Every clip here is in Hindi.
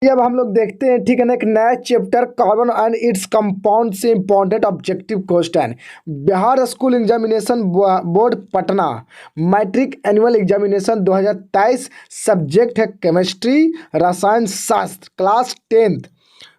ये अब हम लोग देखते हैं, ठीक है ना, एक नया chapter carbon and its compound से important objective question. Bihar school examination board Patna matric annual examination 2023। Subject है केमिस्ट्री, रसायन शास्त्र, class 10th।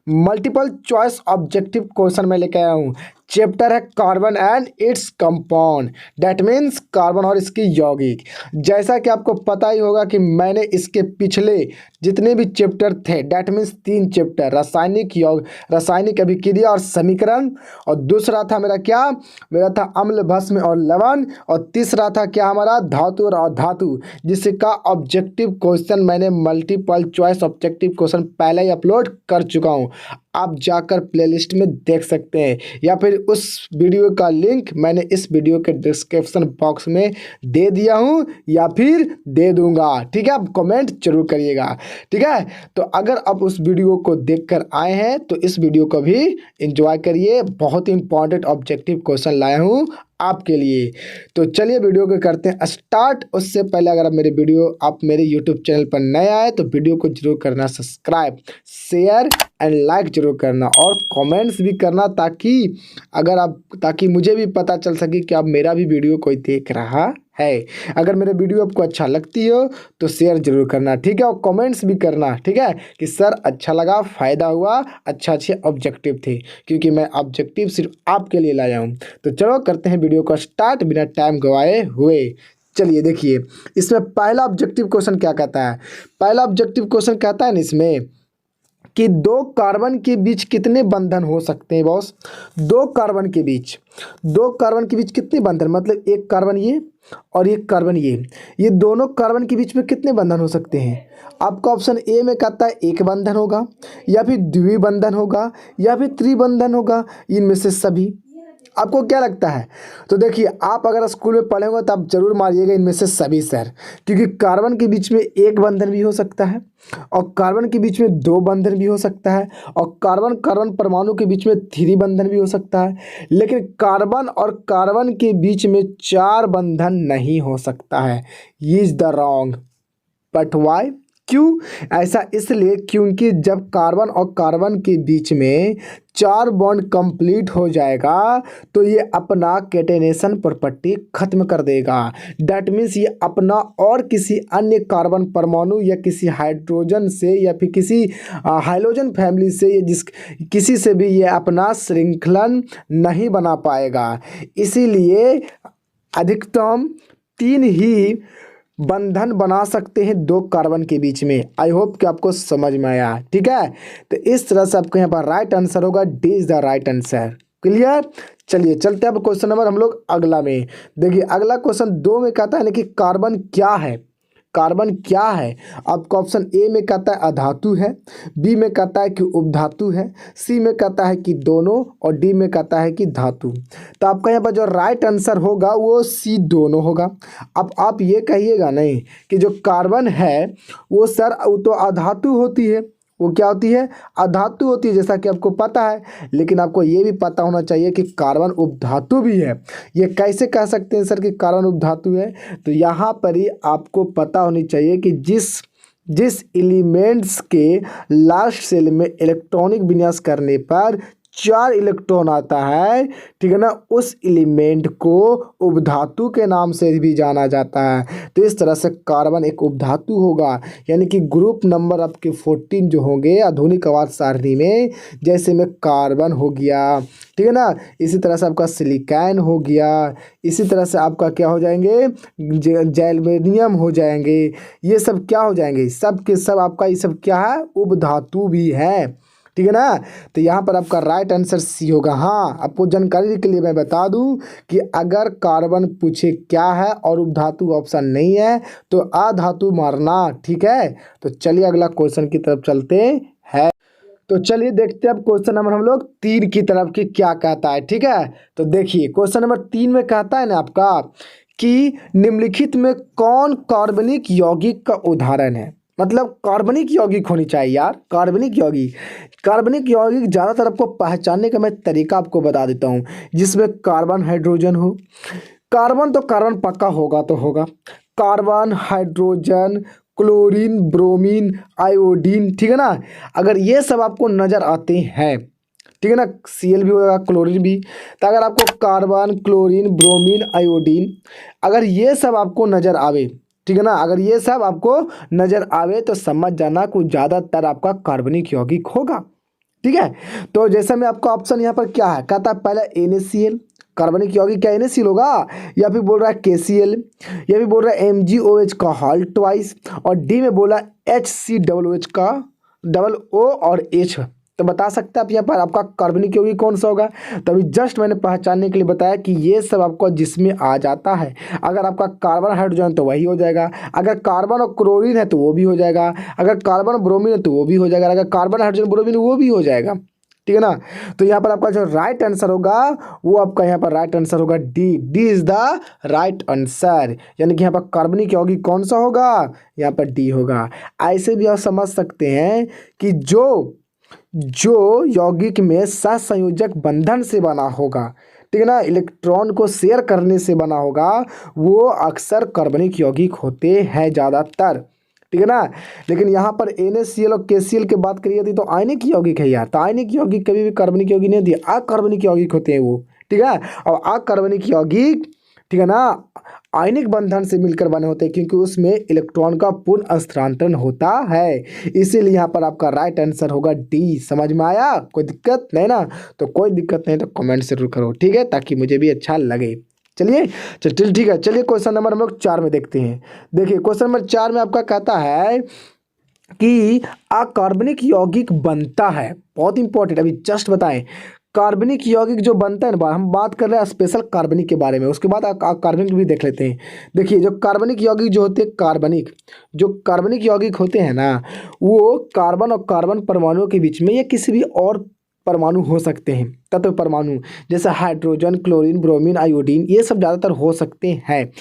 Multiple choice objective question मैं लेके आया हूँ। चैप्टर है carbon and its compound, that means carbon और इसकी यौगिक। जैसा कि आपको पता ही होगा कि मैंने इसके पिछले जितने भी चैप्टर थे, दैट मीन्स 3 चैप्टर, रासायनिक अभिक्रिया और समीकरण, और दूसरा था मेरा था अम्ल भस्म और लवण, और तीसरा था क्या हमारा धातु और अधातु, जिसका ऑब्जेक्टिव क्वेश्चन मैंने मल्टीपल चॉइस ऑब्जेक्टिव क्वेश्चन पहले ही अपलोड कर चुका हूँ। आप जाकर प्लेलिस्ट में देख सकते हैं, या फिर उस वीडियो का लिंक मैंने इस वीडियो के डिस्क्रिप्शन बॉक्स में दे दिया हूँ या फिर दे दूंगा। ठीक है, आप कमेंट जरूर करिएगा। ठीक है, तो अगर आप उस वीडियो को देखकर आए हैं तो इस वीडियो को भी एंजॉय करिए। बहुत ही इंपॉर्टेंट ऑब्जेक्टिव क्वेश्चन लाया हूँ आपके लिए। तो चलिए वीडियो को करते हैं स्टार्ट। उससे पहले अगर आप मेरे यूट्यूब चैनल पर नए आए तो वीडियो को जरूर करना सब्सक्राइब, शेयर एंड लाइक जरूर करना, और कमेंट्स भी करना, ताकि मुझे भी पता चल सके कि आप मेरा भी वीडियो कोई देख रहा है। अगर मेरे वीडियो आपको अच्छा लगती हो तो शेयर जरूर करना, ठीक है, और कमेंट्स भी करना, ठीक है, कि सर अच्छा लगा, फ़ायदा हुआ, अच्छे ऑब्जेक्टिव थे, क्योंकि मैं ऑब्जेक्टिव सिर्फ आपके लिए लाया हूँ। तो चलो करते हैं वीडियो को स्टार्ट बिना टाइम गवाए हुए। चलिए देखिए, इसमें पहला ऑब्जेक्टिव क्वेश्चन क्या कहता है। पहला ऑब्जेक्टिव क्वेश्चन कहता है ना इसमें कि 2 कार्बन के बीच कितने बंधन हो सकते हैं बॉस। 2 कार्बन के बीच कितने बंधन, मतलब एक कार्बन ये और एक कार्बन ये दोनों कार्बन के बीच में कितने बंधन हो सकते हैं। आपका ऑप्शन ए में कहता है एक बंधन होगा, या फिर द्विबंधन होगा, या फिर त्रिबंधन होगा, इनमें से सभी। आपको क्या लगता है। तो देखिए, आप अगर स्कूल में पढ़े होंगे तो आप जरूर मारिएगा इनमें से सभी सर, क्योंकि कार्बन के बीच में एक बंधन भी हो सकता है, और कार्बन के बीच में 2 बंधन भी हो सकता है, और कार्बन कार्बन परमाणु के बीच में 3 बंधन भी हो सकता है, लेकिन कार्बन और कार्बन के बीच में 4 बंधन नहीं हो सकता है। ये is the wrong, but why, क्यों ऐसा, इसलिए क्योंकि जब कार्बन और कार्बन के बीच में 4 बॉन्ड कंप्लीट हो जाएगा तो ये अपना कैटेनेशन प्रॉपर्टी खत्म कर देगा। डैट मीन्स ये अपना और किसी अन्य कार्बन परमाणु या किसी हाइड्रोजन से या फिर किसी हाइड्रोजन फैमिली से किसी से भी ये अपना श्रृंखलन नहीं बना पाएगा। इसीलिए अधिकतम 3 ही बंधन बना सकते हैं 2 कार्बन के बीच में। आई होप कि आपको समझ में आया। ठीक है, तो इस तरह से आपको यहाँ पर राइट आंसर होगा, D is the right answer. Clear. चलिए चलते हैं अब क्वेश्चन नंबर हम लोग अगला में। देखिए अगला क्वेश्चन 2 में कहता है ना कि कार्बन क्या है। कार्बन क्या है। आपका ऑप्शन ए में कहता है अधातु है, बी में कहता है कि उपधातु है, सी में कहता है कि दोनों, और डी में कहता है कि धातु। तो आपका यहाँ पर जो राइट आंसर होगा वो सी दोनों होगा। अब आप ये कहिएगा नहीं कि जो कार्बन है वो सर वो तो अधातु होती है, वो क्या होती है, अधातु होती है, जैसा कि आपको पता है। लेकिन आपको ये भी पता होना चाहिए कि कार्बन उपधातु भी है। ये कैसे कह सकते हैं सर कि कार्बन उपधातु है। तो यहाँ पर ही आपको पता होनी चाहिए कि जिस एलिमेंट्स के लास्ट सेल में इलेक्ट्रॉनिक विन्यास करने पर 4 इलेक्ट्रॉन आता है, ठीक है ना, उस एलिमेंट को उपधातु के नाम से भी जाना जाता है। तो इस तरह से कार्बन एक उपधातु होगा, यानी कि ग्रुप नंबर आपके 14 जो होंगे आधुनिक आवर्त सारणी में, जैसे में कार्बन हो गया, ठीक है ना, इसी तरह से आपका सिलिकॉन हो गया, इसी तरह से आपका क्या हो जाएंगे, जैलमेनियम हो जाएंगे, ये सब क्या हो जाएंगे, सब के सब आपका ये सब क्या है, उपधातु भी है। ठीक है ना, तो यहाँ पर आपका राइट आंसर सी होगा। हाँ, आपको जानकारी के लिए मैं बता दूं कि अगर कार्बन पूछे क्या है और उपधातु ऑप्शन नहीं है तो अधातु मारना। ठीक है, तो चलिए अगला क्वेश्चन की तरफ चलते हैं। तो चलिए देखते हैं अब क्वेश्चन नंबर हम लोग 3 की तरफ की क्या कहता है। ठीक है, तो देखिए क्वेश्चन नंबर 3 में कहता है ना आपका कि निम्नलिखित में कौन कार्बनिक यौगिक का उदाहरण है। मतलब कार्बनिक यौगिक होनी चाहिए यार, कार्बनिक यौगिक ज़्यादातर आपको पहचानने का मैं तरीका आपको बता देता हूँ, जिसमें कार्बन हाइड्रोजन हो। कार्बन तो कार्बन पक्का होगा तो होगा, carbon hydrogen chlorine, bromine, iodine, ठीक है ना। अगर ये सब आपको नज़र आते हैं, ठीक है ना, Cl भी होगा, क्लोरीन भी, तो अगर आपको कार्बन, क्लोरीन, ब्रोमीन, आयोडीन, अगर ये सब आपको नज़र आवे, ठीक है ना, अगर ये सब आपको नज़र आवे तो समझ जाना कुछ ज़्यादातर आपका कार्बनिक यौगिक होगा, ठीक है। तो जैसे में आपका ऑप्शन यहाँ पर क्या है, कहता है पहले NaCl, कार्बनिक यौगिक क्या NaCl होगा, या फिर बोल रहा है KCl, या फिर बोल रहा है MgOH का हॉल्ट ट्वाइस, और डी में बोला HCOOH का डबल O और H। तो बता सकते हैं आप यहाँ पर आपका कार्बनिक यौगिक कौन सा होगा। तो अभी जस्ट मैंने पहचानने के लिए बताया कि ये सब आपको जिसमें आ जाता है, अगर आपका कार्बन हाइड्रोजन तो वही हो जाएगा, अगर कार्बन और क्लोरीन है तो वो भी हो जाएगा, अगर कार्बन ब्रोमीन है तो वो भी हो जाएगा, अगर कार्बन हाइड्रोजन ब्रोमीन वो भी हो जाएगा, ठीक है ना। तो यहाँ पर आपका जो राइट आंसर होगा वो आपका यहाँ पर राइट आंसर होगा D is the right answer, यानी कि यहाँ पर कार्बनिक यौगिक कौन सा होगा, यहाँ पर डी होगा। ऐसे भी आप समझ सकते हैं कि जो यौगिक में सहसंयोजक बंधन से बना होगा, ठीक है ना, इलेक्ट्रॉन को शेयर करने से बना होगा, वो अक्सर कार्बनिक यौगिक होते हैं ज़्यादातर, ठीक है ना। लेकिन यहाँ पर NaCl और KCl की बात करी जाती तो आयनिक यौगिक है यार, तो आयनिक यौगिक कभी भी कार्बनिक यौगिक नहीं होती, अकार्बनिक यौगिक होते हैं वो, ठीक है। और अकार्बनिक यौगिक, ठीक है ना, आयनिक बंधन से मिलकर बने होते हैं क्योंकि उसमें इलेक्ट्रॉन का पूर्ण स्थानांतरण होता है, इसीलिए यहाँ पर आपका राइट आंसर होगा डी। समझ में आया, कोई दिक्कत नहीं ना, तो कोई दिक्कत नहीं तो कमेंट जरूर करो, ठीक है, ताकि मुझे भी अच्छा लगे। चलिए चल ठीक है, चलिए क्वेश्चन नंबर हम लोग 4 में देखते हैं। देखिए क्वेश्चन नंबर 4 में आपका कहता है कि अकार्बनिक यौगिक बनता है, बहुत इंपॉर्टेंट, अभी जस्ट बताएं, कार्बनिक यौगिक जो बनता है ना, हम बात कर रहे हैं स्पेशल कार्बनिक के बारे में, उसके बाद कार्बनिक भी देख लेते हैं। देखिए जो कार्बनिक यौगिक जो होते हैं, जो कार्बनिक यौगिक होते हैं ना, वो कार्बन और कार्बन परमाणुओं के बीच में या किसी भी और परमाणु हो सकते हैं, तत्व परमाणु, जैसे हाइड्रोजन, क्लोरीन, ब्रोमीन, आयोडीन, ये सब ज़्यादातर हो सकते हैं।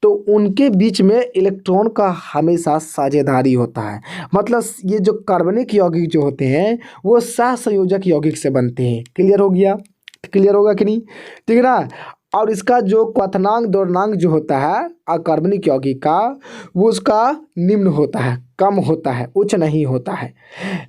तो उनके बीच में इलेक्ट्रॉन का हमेशा साझेदारी होता है, मतलब ये जो कार्बनिक यौगिक जो होते हैं वो सहसंयोजक यौगिक से बनते हैं। क्लियर हो गया, क्लियर होगा कि नहीं, ठीक है ना। और इसका जो क्वथनांक द्रव्यनांक जो होता है अकार्बनिक यौगिक का, वो उसका निम्न होता है, कम होता है, उच्च नहीं होता है।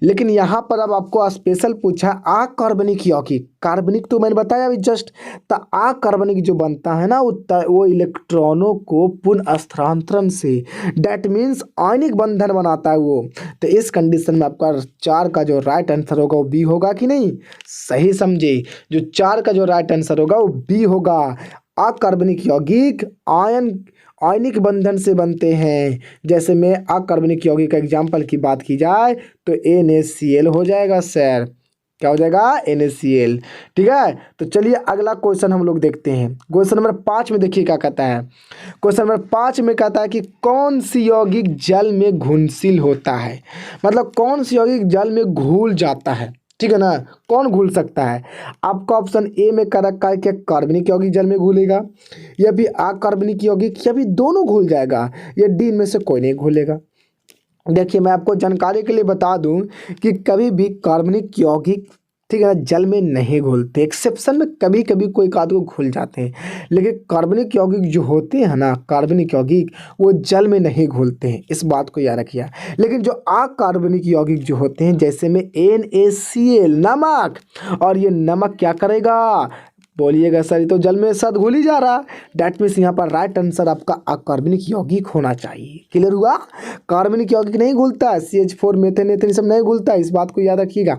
लेकिन यहाँ पर अब आपको स्पेशल पूछा अकार्बनिक यौगिक, कार्बनिक तो मैंने बताया अभी जस्ट, तो अकार्बनिक जो बनता है ना वो इलेक्ट्रॉनों को पुनः स्थानांतरण से, डैट मीन्स आयनिक बंधन बनाता है वो। तो इस कंडीशन में आपका 4 का जो राइट आंसर होगा वो बी होगा कि नहीं, सही समझे, जो 4 का जो राइट आंसर होगा वो बी होगा। अकार्बनिक यौगिक आयनिक बंधन से बनते हैं। जैसे में अकार्बनिक यौगिक का एग्जाम्पल की बात की जाए तो NaCl हो जाएगा सर, क्या हो जाएगा, NaCl, ठीक है। तो चलिए अगला क्वेश्चन हम लोग देखते हैं। क्वेश्चन नंबर 5 में देखिए क्या कहता है। क्वेश्चन नंबर 5 में कहता है कि कौन सी यौगिक जल में घुलनशील होता है, मतलब कौन सी यौगिक जल में घुल जाता है, ठीक है ना, कौन घुल सकता है। आपका ऑप्शन ए में कर रखा है कि कार्बनिक यौगिक जल में घुलेगा, या फिर अकार्बनिक यौगिक, या फिर दोनों घुल जाएगा, या डी इनमें से कोई नहीं घुलेगा। देखिए मैं आपको जानकारी के लिए बता दूं कि कभी भी कार्बनिक यौगिक, ठीक है ना, जल में नहीं घुलते, एक्सेप्शन में कभी कभी कोई आध को घुल जाते हैं, लेकिन कार्बनिक यौगिक जो होते हैं ना, कार्बनिक यौगिक वो जल में नहीं घुलते हैं, इस बात को याद रखिए। लेकिन जो अकार्बनिक यौगिक जो होते हैं, जैसे में NaCl नमक, और ये नमक क्या करेगा, बोलिएगा सर ये तो जल में साथ घुल ही जा रहा, डैट मीन्स यहाँ पर राइट आंसर आपका अकार्बनिक यौगिक होना चाहिए। क्लियर हुआ, कार्बनिक यौगिक नहीं घुलता है, CH4 मेथेन एथेन सब नहीं घुलता है, इस बात को याद रखिएगा,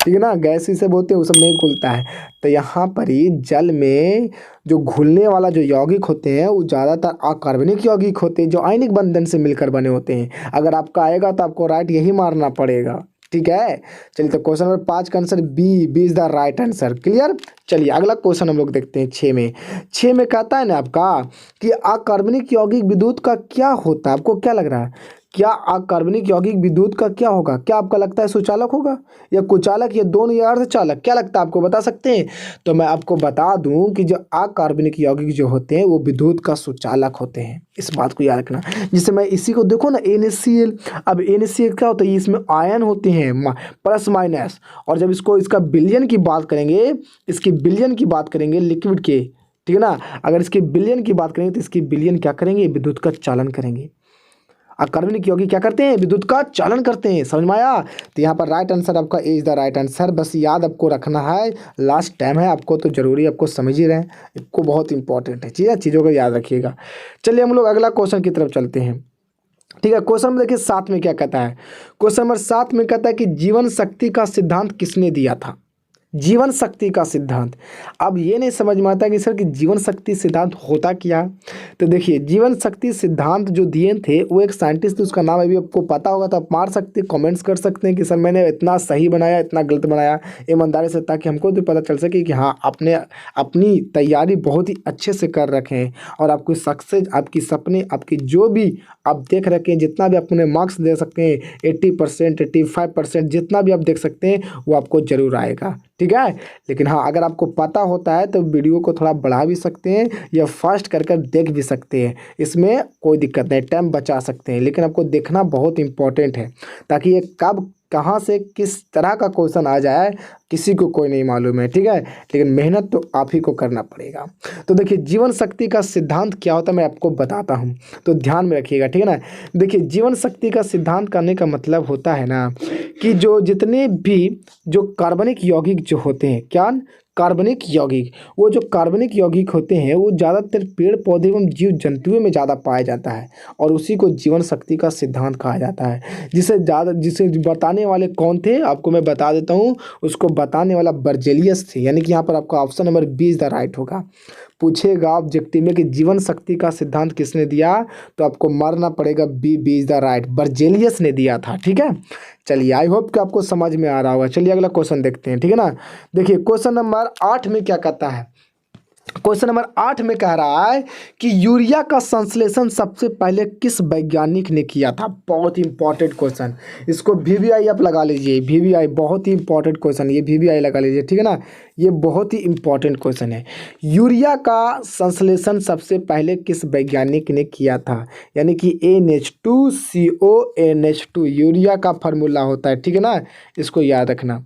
ठीक है ना, गैस से बोलते हैं वो सब नहीं घुलता है। तो यहाँ पर ही जल में जो घुलने वाला जो यौगिक होते हैं वो ज़्यादातर अकार्बनिक यौगिक होते हैं, जो आयनिक बंधन से मिलकर बने होते हैं। अगर आपका आएगा तो आपको राइट यही मारना पड़ेगा, ठीक है। चलिए तो क्वेश्चन नंबर 5 का answer B is the right answer. Clear, चलिए अगला क्वेश्चन हम लोग देखते हैं 6 में कहता है ना आपका कि अकार्बनिक यौगिक विद्युत का क्या होता है। आपको क्या लग रहा है, क्या अकार्बनिक यौगिक विद्युत का क्या होगा, क्या आपका लगता है सुचालक होगा या कुचालक या दोनों या अर्धचालक, क्या लगता है आपको, बता सकते हैं। तो मैं आपको बता दूं कि जो अकार्बनिक यौगिक जो होते हैं वो विद्युत का सुचालक होते हैं, इस बात को याद रखना। जिससे मैं इसी को देखो ना NaCl, अब NaCl क्या होता है, इसमें आयन होते हैं प्लस माइनस, और जब इसका बिलियन की बात करेंगे, इसकी बिलियन की बात करेंगे लिक्विड के, ठीक है ना, अगर इसके बिलियन की बात करेंगे तो इसकी बिलियन क्या करेंगे, विद्युत का चालन करेंगे। अकार्बनिक यौगिक क्या करते हैं, विद्युत का चालन करते हैं। समझ में आया? तो यहाँ पर राइट आंसर आपका ए इज द राइट आंसर। बस याद आपको रखना है, लास्ट टाइम है आपको तो जरूरी आपको समझ ही रहे हैं, आपको बहुत इंपॉर्टेंट है चीज़ों को याद रखिएगा। चलिए हम लोग अगला क्वेश्चन की तरफ चलते हैं। ठीक है, क्वेश्चन में देखिए 7 में क्या कहता है। क्वेश्चन नंबर 7 में कहता है कि जीवन शक्ति का सिद्धांत किसने दिया था। जीवन शक्ति का सिद्धांत। अब ये नहीं समझ में आता कि सर कि जीवन शक्ति सिद्धांत होता क्या। तो देखिए जीवन शक्ति सिद्धांत जो दिए थे वो एक साइंटिस्ट, उसका नाम अभी आपको पता होगा तो आप मार सकते हैं, कमेंट्स कर सकते हैं कि सर मैंने इतना सही बनाया इतना गलत बनाया, ईमानदारी से, ताकि हमको तो पता चल सके कि हाँ आपने अपनी तैयारी बहुत ही अच्छे से कर रखे हैं और आपको सक्सेस, आपकी सपने, आपकी जो भी आप देख रखे हैं, जितना भी अपने मार्क्स दे सकते हैं 80%, 85%, जितना भी आप देख सकते हैं वो आपको जरूर आएगा। ठीक है, लेकिन हाँ अगर आपको पता होता है तो वीडियो को थोड़ा बढ़ा भी सकते हैं या फास्ट कर देख भी सकते हैं, इसमें कोई दिक्कत नहीं, टाइम बचा सकते हैं। लेकिन आपको देखना बहुत इंपॉर्टेंट है ताकि ये कब कहाँ से किस तरह का क्वेश्चन आ जाए किसी को कोई नहीं मालूम है। ठीक है, लेकिन मेहनत तो आप ही को करना पड़ेगा। तो देखिए जीवन शक्ति का सिद्धांत क्या होता है मैं आपको बताता हूँ, तो ध्यान में रखिएगा। ठीक है ना, देखिए जीवन शक्ति का सिद्धांत करने का मतलब होता है ना कि जो जितने भी जो कार्बनिक यौगिक जो होते हैं, क्या कार्बनिक यौगिक, वो जो कार्बनिक यौगिक होते हैं वो ज़्यादातर पेड़ पौधे एवं जीव जंतुओं में ज़्यादा पाया जाता है और उसी को जीवन शक्ति का सिद्धांत कहा जाता है। जिसे बताने वाले कौन थे आपको मैं बता देता हूँ, उसको बताने वाला बर्जेलियस थे। यानी कि यहाँ पर आपका option number B is the right होगा। पूछेगा ऑब्जेक्टिव में कि जीवन शक्ति का सिद्धांत किसने दिया, तो आपको मारना पड़ेगा B is the right, Berzelius ने दिया था। ठीक है, चलिए आई होप कि आपको समझ में आ रहा होगा। चलिए अगला क्वेश्चन देखते हैं। ठीक है ना, देखिए क्वेश्चन नंबर 8 में क्या कहता है। क्वेश्चन नंबर 8 में कह रहा है कि यूरिया का संश्लेषण सबसे पहले किस वैज्ञानिक ने किया था। बहुत ही इंपॉर्टेंट क्वेश्चन, इसको वीवीआई आप लगा लीजिए, वीवीआई बहुत ही इंपॉर्टेंट क्वेश्चन, ये वीवीआई लगा लीजिए। ठीक है ना, ये बहुत ही इंपॉर्टेंट क्वेश्चन है। यूरिया का संश्लेषण सबसे पहले किस वैज्ञानिक ने किया था, यानी कि NH2CO यूरिया का फार्मूला होता है। ठीक है ना, इसको याद रखना।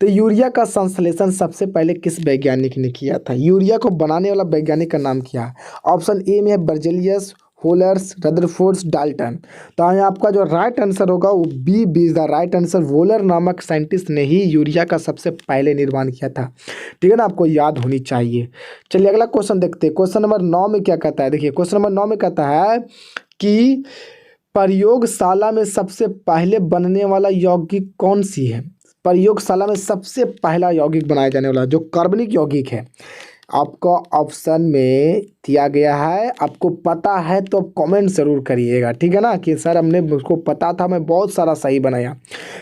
तो यूरिया का संश्लेषण सबसे पहले किस वैज्ञानिक ने किया था, यूरिया को बनाने वाला वैज्ञानिक का नाम क्या है। ऑप्शन ए में है बर्जेलियस, वोलर्स, रदरफोर्ड, डाल्टन। तो यहाँ आपका जो राइट आंसर होगा वो B is the right answer. Wohler नामक साइंटिस्ट ने ही यूरिया का सबसे पहले निर्माण किया था। ठीक है ना, आपको याद होनी चाहिए। चलिए अगला क्वेश्चन देखते हैं। क्वेश्चन नंबर 9 में क्या कहता है। देखिए क्वेश्चन नंबर 9 में कहता है कि प्रयोगशाला में सबसे पहले बनने वाला यौगिक कौन सी है। प्रयोगशाला में सबसे पहला यौगिक बनाया जाने वाला जो कार्बनिक यौगिक है, आपका ऑप्शन में दिया गया है। आपको पता है तो कमेंट ज़रूर करिएगा। ठीक है ना, कि सर हमने मुझको पता था, मैं बहुत सारा सही बनाया।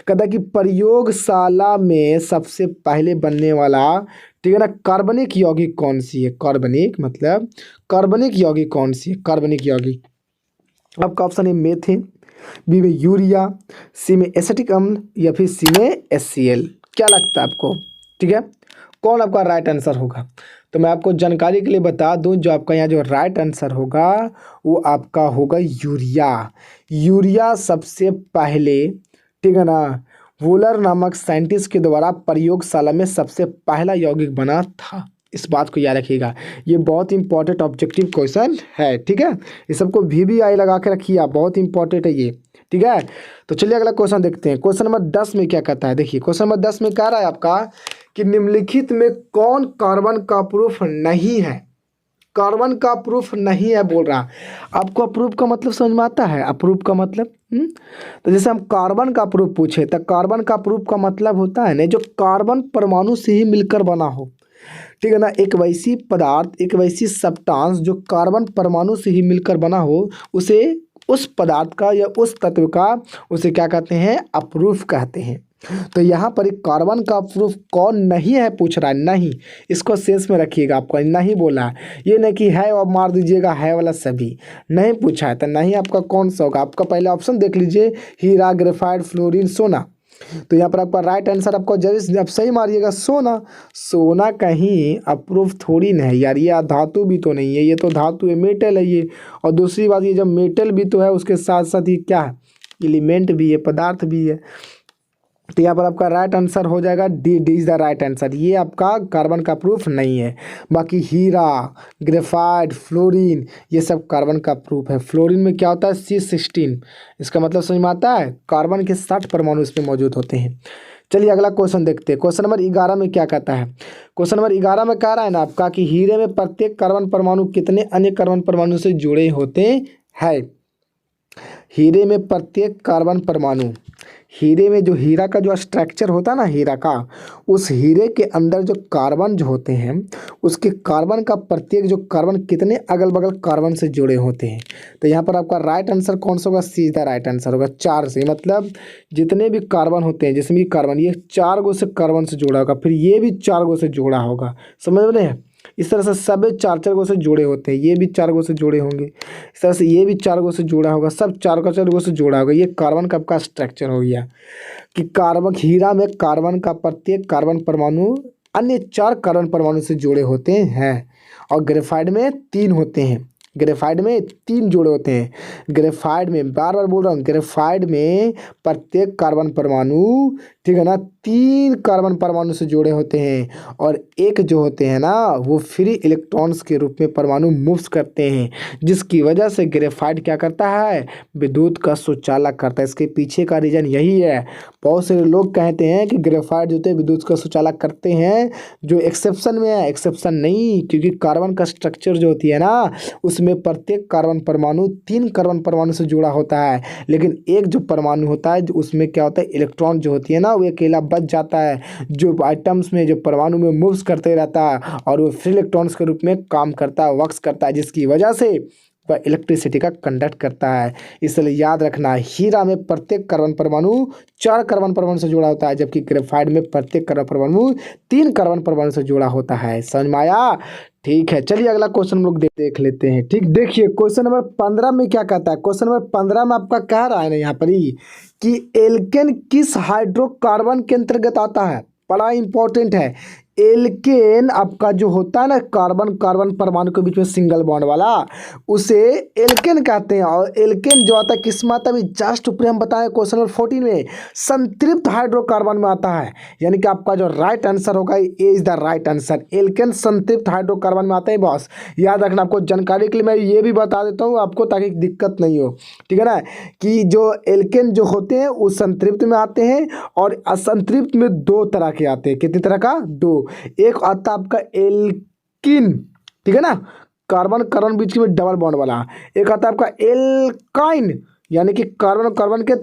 कहता है कि प्रयोगशाला में सबसे पहले बनने वाला, ठीक है ना, कार्बनिक यौगिक कौन सी है। कार्बनिक मतलब कार्बनिक यौगिक कौन सी है, कार्बनिक यौगिक। आपका ऑप्शन है मेथेन, बी में यूरिया, सी में एसिटिक अम्ल या फिर सी में HCl। क्या लगता है आपको, ठीक है, कौन आपका राइट आंसर होगा। तो मैं आपको जानकारी के लिए बता दूं, जो आपका यहाँ जो राइट आंसर होगा वो आपका होगा यूरिया। यूरिया सबसे पहले, ठीक है ना, वोलर नामक साइंटिस्ट के द्वारा प्रयोगशाला में सबसे पहला यौगिक बना था। इस बात को याद रखिएगा, ये बहुत इंपॉर्टेंट ऑब्जेक्टिव क्वेश्चन है। ठीक है, ये सबको VVI लगा के रखिए आप, बहुत इंपॉर्टेंट है ये। ठीक है, तो चलिए अगला क्वेश्चन देखते हैं। क्वेश्चन नंबर 10 में क्या कहता है। देखिए क्वेश्चन नंबर 10 में कह रहा है आपका कि निम्नलिखित में कौन कार्बन का प्रूफ नहीं है। कार्बन का प्रूफ नहीं है बोल रहा। आपको अप्रूव का मतलब समझ में आता है, अप्रूव का मतलब तो जैसे हम कार्बन का प्रूफ पूछे तो कार्बन का प्रूफ का मतलब होता है ना जो कार्बन परमाणु से ही मिलकर बना हो। ठीक है ना, एक वैसी पदार्थ, एक वैसी सब्सटेंस जो कार्बन परमाणु से ही मिलकर बना हो, उसे उस पदार्थ का या उस तत्व का उसे क्या कहते हैं, अप्रूफ कहते हैं। तो यहाँ पर एक कार्बन का प्रूफ कौन नहीं है पूछ रहा है, नहीं, इसको सेंस में रखिएगा। आपको नहीं बोला है, ये नहीं कि है और मार दीजिएगा है वाला सभी नहीं पूछा है। तो नहीं आपका कौन सा होगा, आपका पहले ऑप्शन देख लीजिए, हीरा, ग्रेफाइट, फ्लोरीन, सोना। तो यहाँ पर आपका राइट आंसर आपको जरूर आप सही मारिएगा, सोना। सोना कहीं अप्रूफ थोड़ी ना है यार, ये धातु भी तो नहीं है, ये तो धातु है, मेटल है ये। और दूसरी बात ये जब मेटल भी तो है उसके साथ साथ ये क्या है, एलिमेंट भी है, पदार्थ भी है। तो यहाँ पर आपका राइट आंसर हो जाएगा D. D is the right answer. ये आपका कार्बन का प्रूफ नहीं है। बाकी हीरा, ग्रेफाइट, फ्लोरीन ये सब कार्बन का प्रूफ है। फ्लोरीन में क्या होता है C16। इसका मतलब समझ में आता है, कार्बन के 60 परमाणु इसमें मौजूद होते हैं। चलिए अगला क्वेश्चन देखते हैं। क्वेश्चन नंबर 11 में क्या कहता है। क्वेश्चन नंबर 11 में कह रहा है ना आपका कि हीरे में प्रत्येक कार्बन परमाणु कितने अन्य कार्बन परमाणु से जुड़े होते हैं। हीरे में प्रत्येक कार्बन परमाणु, हीरे में जो हीरा का जो स्ट्रक्चर होता है ना हीरा का, उस हीरे के अंदर जो कार्बन जो होते हैं उसके कार्बन का प्रत्येक जो कार्बन कितने अगल बगल कार्बन से जुड़े होते हैं। तो यहाँ पर आपका राइट आंसर कौन सा होगा, सी द राइट आंसर होगा 4 से। मतलब जितने भी कार्बन होते हैं, जिसमें भी कार्बन, ये 4 गो से कार्बन से जुड़ा होगा, फिर ये भी 4 गो से जुड़ा होगा। समझ रहे हैं, इस तरह से सब 4 गो से जुड़े होते हैं। ये भी 4 गो से जुड़े होंगे, इस तरह से ये भी 4 गो से जुड़ा होगा, सब 4 गो से जुड़ा होगा। ये कार्बन का आपका स्ट्रक्चर हो गया कि कार्बन, हीरा में कार्बन का प्रत्येक कार्बन परमाणु अन्य 4 कार्बन परमाणु से जुड़े होते हैं। और ग्रेफाइट में 3 होते हैं। ग्रेफाइट में 3 जोड़े होते हैं। ग्रेफाइट में, बार बार बोल रहा हूँ, ग्रेफाइट में प्रत्येक कार्बन परमाणु, ठीक है ना, 3 कार्बन परमाणु से जुड़े होते हैं। और एक जो होते हैं ना वो फ्री इलेक्ट्रॉन्स के रूप में परमाणु मूव्स करते हैं, जिसकी वजह से ग्रेफाइट क्या करता है, विद्युत का सुचालक करता है। इसके पीछे का रीजन यही है। बहुत से लोग कहते हैं कि ग्रेफाइट जो होते हैं विद्युत का सुचालक करते हैं, जो एक्सेप्शन में है। एक्सेप्शन नहीं, क्योंकि कार्बन का स्ट्रक्चर जो होती है ना उसमें प्रत्येक कार्बन परमाणु 3 कार्बन परमाणु से जुड़ा होता है। लेकिन एक जो परमाणु होता है उसमें क्या होता है, इलेक्ट्रॉन जो होती है ना वो अकेला बच जाता है, जो आइटम्स में, जो परमाणु में मूव्स करते रहता है, और वो फ्री इलेक्ट्रॉन्स के रूप में काम करता है, वर्क्स करता है, जिसकी वजह से वह इलेक्ट्रिसिटी का कंडक्ट करता है। इसलिए याद रखना, हीरा में प्रत्येक कार्बन परमाणु 4 कार्बन परमाणु से जुड़ा होता है, जबकि ग्रेफाइट में प्रत्येक कार्बन परमाणु 3 कार्बन परमाणु से जुड़ा होता है। समझ में आया? ठीक है, चलिए अगला क्वेश्चन हम लोग देख लेते हैं। ठीक, देखिए क्वेश्चन नंबर 15 में क्या कहता है। क्वेश्चन नंबर 15 में आपका कह रहा है ना यहाँ पर ही कि एल्केन किस हाइड्रोकार्बन के अंतर्गत आता है। बड़ा इंपॉर्टेंट है। एल्केन आपका जो होता है ना कार्बन कार्बन परमाणु के बीच में सिंगल बॉन्ड वाला, उसे एल्केन कहते हैं। और एल्केन जो आता है किस में आता है, जस्ट ऊपर हम बताएं क्वेश्चन नंबर 14 में संतृप्त हाइड्रोकार्बन में आता है। यानी कि आपका जो राइट आंसर होगा A is the right answer. Alkane संतृप्त हाइड्रोकार्बन में आता है बॉस। याद रखना, आपको जानकारी के लिए मैं ये भी बता देता हूँ आपको, ताकि दिक्कत नहीं हो। ठीक है ना, कि जो एल्केन जो होते हैं वो संतृप्त में आते हैं, और असंतृप्त में 2 तरह के आते हैं। कितनी तरह का, 2। एक आता आपका एल्किन, ठीक है ना, कार्बन कार्बन बीच में डबल बॉन्ड वाला। एक आता आपका एल्काइन, यानी कि कार्बन कार्बन के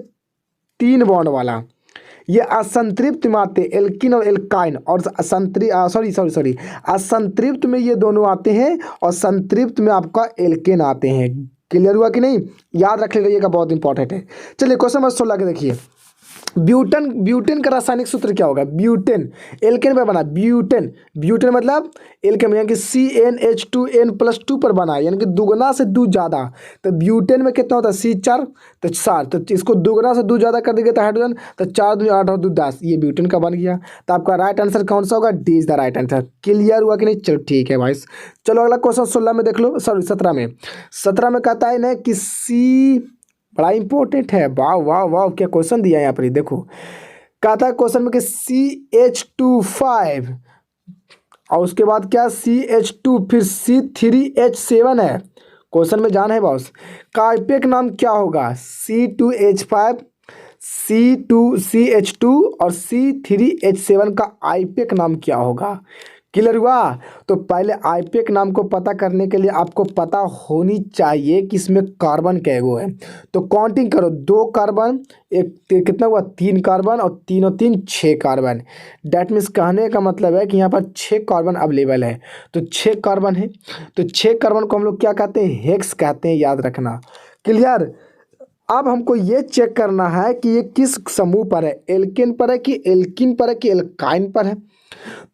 3 बॉन्ड वाला। ये असंतृप्त में आते हैं, एल्किन और एल्काइन। और असंतृप्त में ये दोनों आते हैं, और संतृप्त में आपका एल्केन आते हैं। क्लियर हुआ कि नहीं? याद रख लीजिएगा, बहुत इंपॉर्टेंट है। चलिए क्वेश्चन नंबर 16 के देखिए। ब्यूटेन, ब्यूटेन का रासायनिक सूत्र क्या होगा। ब्यूटेन, एल्केन पर बना ब्यूटेन। ब्यूटेन मतलब एल्केन यानी कि CnH2n+2 पर बना, यानी कि दुगना से 2 ज़्यादा। तो ब्यूटेन में कितना होता है, C4, तो 7। तो इसको दुगना से 2 ज़्यादा कर देंगे तो हाइड्रोजन, तो 4 दूनी 8 और 2 10, ये ब्यूटेन का बन गया। तो आपका राइट आंसर कौन सा होगा, D is the right answer. Clear हुआ कि नहीं? चलो ठीक है भाई। चलो अगला क्वेश्चन 16 में देख लो, सॉरी 17 में। 17 में कहता है ना कि बड़ा इंपॉर्टेंट है। वाह वाह वाह, क्या क्वेश्चन दिया है यहाँ पर, देखो। कहता है क्वेश्चन में कि CH2 5 और उसके बाद क्या, CH2, फिर C3H7 है। क्वेश्चन में जान है बॉस, का आईपेक नाम क्या होगा। C2H5, CH2 और C3H7 का आईपेक नाम क्या होगा। क्लियर हुआ? तो पहले आईपेक नाम को पता करने के लिए आपको पता होनी चाहिए कि इसमें कार्बन कैगो है। तो काउंटिंग करो, 2 कार्बन, एक कितना हुआ, 3 कार्बन, और 3 और 3 6 कार्बन। डैट मीन्स कहने का मतलब है कि यहाँ पर 6 कार्बन अवेलेबल है। तो 6 कार्बन है, तो 6 कार्बन को हम लोग क्या कहते हैं, हेक्स कहते हैं। याद रखना। क्लियर? अब हमको ये चेक करना है कि ये किस समूह पर है, एल्केन पर है कि एल्किन पर है कि एल्काइन पर है।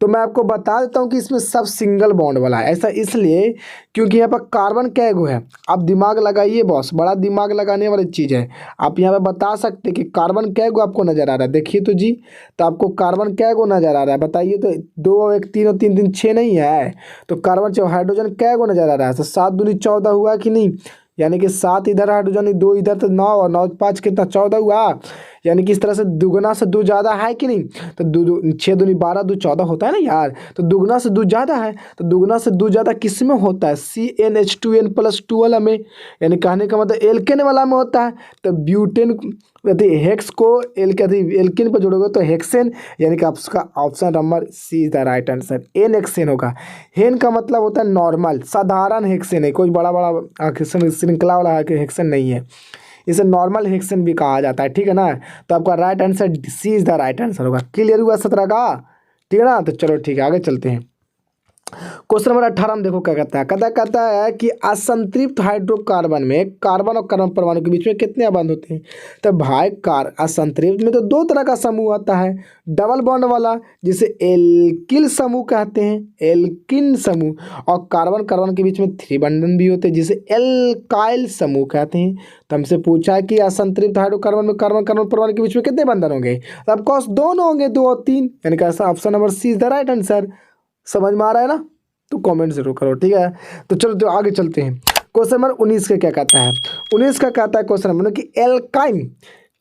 तो मैं आपको बता देता हूँ कि इसमें सब सिंगल बॉन्ड वाला है। ऐसा इसलिए क्योंकि यहाँ पर कार्बन कैगो है। आप दिमाग लगाइए बॉस, बड़ा दिमाग लगाने वाली चीज़ है। आप यहाँ पे बता सकते हैं कि कार्बन कैगो आपको नज़र आ रहा है, देखिए तो जी। तो आपको कार्बन कैगो नज़र आ रहा है, बताइए तो। 2 1 3 और 3 3 6 नहीं है, तो कार्बन जो हाइड्रोजन कैगो नज़र आ रहा है। तो 7 दूनी 14 हुआ कि नहीं, यानी कि 7 इधर हाइड्रोजन, 2 इधर, तो 9 और 9 5 कितना, 14 हुआ। यानी कि इस तरह से दुगना से दो ज़्यादा है कि नहीं। तो दो 6 दूनी 12 2 14 होता है ना यार। तो दुगना से दो ज़्यादा है, तो दुगना से दो ज़्यादा किस में होता है, CnH2n+2 वाला में, यानी कहने का मतलब एल्केन वाला में होता है। तो ब्यूटेन यदि हेक्स को एल्केन पर जोड़ोगे तो हेक्सेन, यानी कि आपका option number C is the right answer, n hexane होगा। हेन का मतलब होता है नॉर्मल, साधारण हेक्सेन है, कोई बड़ा बड़ा श्रृंखला वाला हेक्सेन नहीं है, इसे नॉर्मल हेक्सेन भी कहा जाता है, ठीक है ना। तो आपका right answer C is the right answer होगा। क्लियर हुआ 17 का, ठीक है ना। तो चलो ठीक है, आगे चलते हैं। क्वेश्चन नंबर 18 में देखो क्या कहता है। कहता है कि असंतृप्त हाइड्रोकार्बन में कार्बन और कार्बन परमाणु के बीच में कितने बंध होते हैं। तो भाई असंतृप्त में तो दो तरह का समूह आता है, डबल बॉन्ड वाला जिसे एल्किल समूह कहते हैं, एल्किन समूह, और कार्बन कार्बन के बीच में 3 बंधन भी होते हैं जिसे एल्काइल समूह कहते हैं। तो हमसे पूछा है कि असंतृप्त हाइड्रोकार्बन में कार्बन कार्बन परमाणु के बीच में कितने बंधन होंगे। तो ऑफकोर्स दोनों होंगे, 2 और 3, यानी कि option number C is the right answer. समझ में आ रहा है ना, तो कमेंट जरूर करो, ठीक है। तो चलो तो आगे चलते हैं। क्वेश्चन नंबर 19 का क्या कहता है। 19 का कहता है क्वेश्चन नंबर कि एल्काइन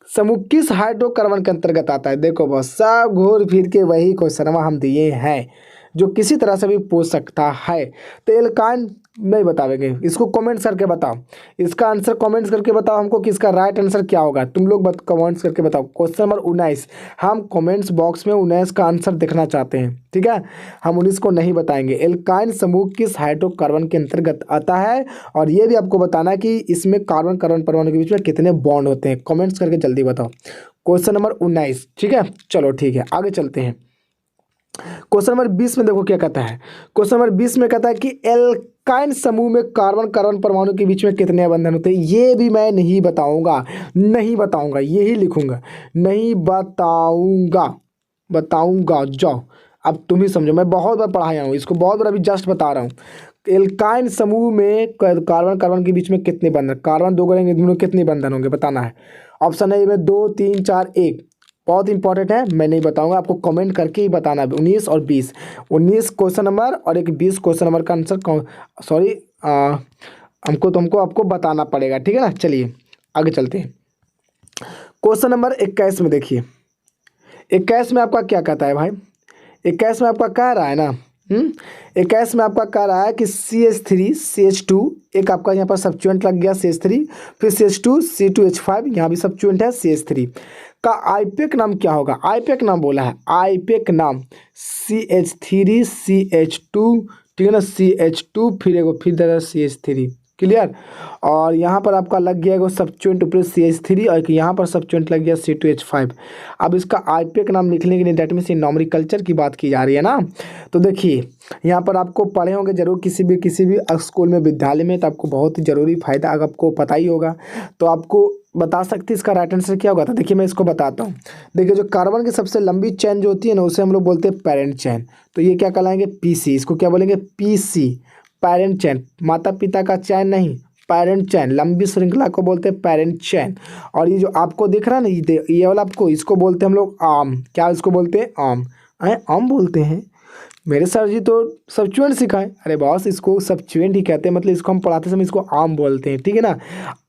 समूह किस हाइड्रोकार्बन के अंतर्गत आता है। देखो बस सब घूर फिर के वही क्वेश्चन हम दिए हैं जो किसी तरह से भी पूछ सकता है। तो एल्काइन नहीं बतावेंगे, इसको कमेंट्स करके बताओ, इसका आंसर कमेंट्स करके बताओ हमको कि इसका राइट आंसर क्या होगा। तुम लोग कमेंट्स करके बताओ। क्वेश्चन नंबर 19 हम कमेंट्स बॉक्स में 19 का आंसर देखना चाहते हैं, ठीक है। हम 19 को नहीं बताएंगे। एल्काइन समूह किस हाइड्रोकार्बन के अंतर्गत आता है, और ये भी आपको बताना है कि इसमें कार्बन कार्बन परमाणु के बीच में कितने बॉन्ड होते हैं। कमेंट्स करके जल्दी बताओ। क्वेश्चन नंबर 19, ठीक है। चलो ठीक है, आगे चलते हैं। क्वेश्चन नंबर 20 में देखो क्या कहता है। क्वेश्चन नंबर 20 में कहता है कि एल्काइन समूह में कार्बन कार्बन परमाणु के बीच में कितने बंधन होते हैं। ये भी मैं नहीं बताऊंगा, नहीं बताऊंगा, यही लिखूंगा, नहीं बताऊंगा, बताऊंगा। जाओ अब तुम ही समझो, मैं बहुत बार पढ़ाया हूँ इसको, बहुत बार अभी जस्ट बता रहा हूँ। एल्काइन समूह में कार्बन कार्बन के बीच में कितने बंधन, कार्बन 2 करेंगे दोनों कितने बंधन होंगे बताना है। ऑप्शन है में 2 3 4 1, बहुत इंपॉर्टेंट है, मैं नहीं बताऊंगा, आपको कमेंट करके ही बताना है। 19 और 20, 19 क्वेश्चन नंबर और एक 20 क्वेश्चन नंबर का आंसर, सॉरी हमको आपको बताना पड़ेगा, ठीक है ना। चलिए आगे चलते हैं। क्वेश्चन नंबर 21 में देखिए, 21 में आपका क्या कहता है भाई। 21 में आपका कह रहा है ना, 21 में आपका कह रहा है कि CH3 CH2, एक आपका यहाँ पर सब्स्टिट्यूएंट लग गया CH3, फिर CH2 C2H5, यहाँ भी सब्स्टिट्यूएंट है CH3 का आईपेक नाम क्या होगा। आईपेक नाम बोला है, आईपेक नाम CH3 CH2, ठीक है ना, CH2 फिर देगा CH3, क्लियर। और यहाँ पर आपका लग गया एगो सब्स्टिट्यूएंट ऊपर CH3 और यहाँ पर सब्स्टिट्यूएंट लग गया C2H5। अब इसका आईपेक नाम लिखने के लिए डेट मीन्स नॉमरिकल्चर की बात की जा रही है ना। तो देखिए यहाँ पर आपको पढ़े होंगे जरूर किसी भी स्कूल में, विद्यालय में, तो आपको बहुत ही जरूरी फायदा अगर आपको पता ही होगा तो आपको बता सकते इसका राइट आंसर क्या होगा। तो देखिए मैं इसको बताता हूँ। देखिए जो कार्बन की सबसे लंबी चेन जो होती है ना उसे हम लोग बोलते हैं पेरेंट चेन। तो ये क्या कहलाएंगे, PC, इसको क्या बोलेंगे, PC, पेरेंट चेन, माता पिता का चैन नहीं, पेरेंट चैन, लंबी श्रृंखला को बोलते हैं पेरेंट चैन। और ये जो आपको दिख रहा है ना ये वाला आपको, इसको बोलते हैं हम लोग आम। क्या इसको बोलते हैं, आम, आम बोलते हैं। मेरे सर जी तो सब्स्टिट्यूएंट सिखाए, अरे बॉस इसको सब्स्टिट्यूएंट ही कहते हैं, मतलब इसको हम पढ़ाते समय इसको आम बोलते हैं, ठीक है ना।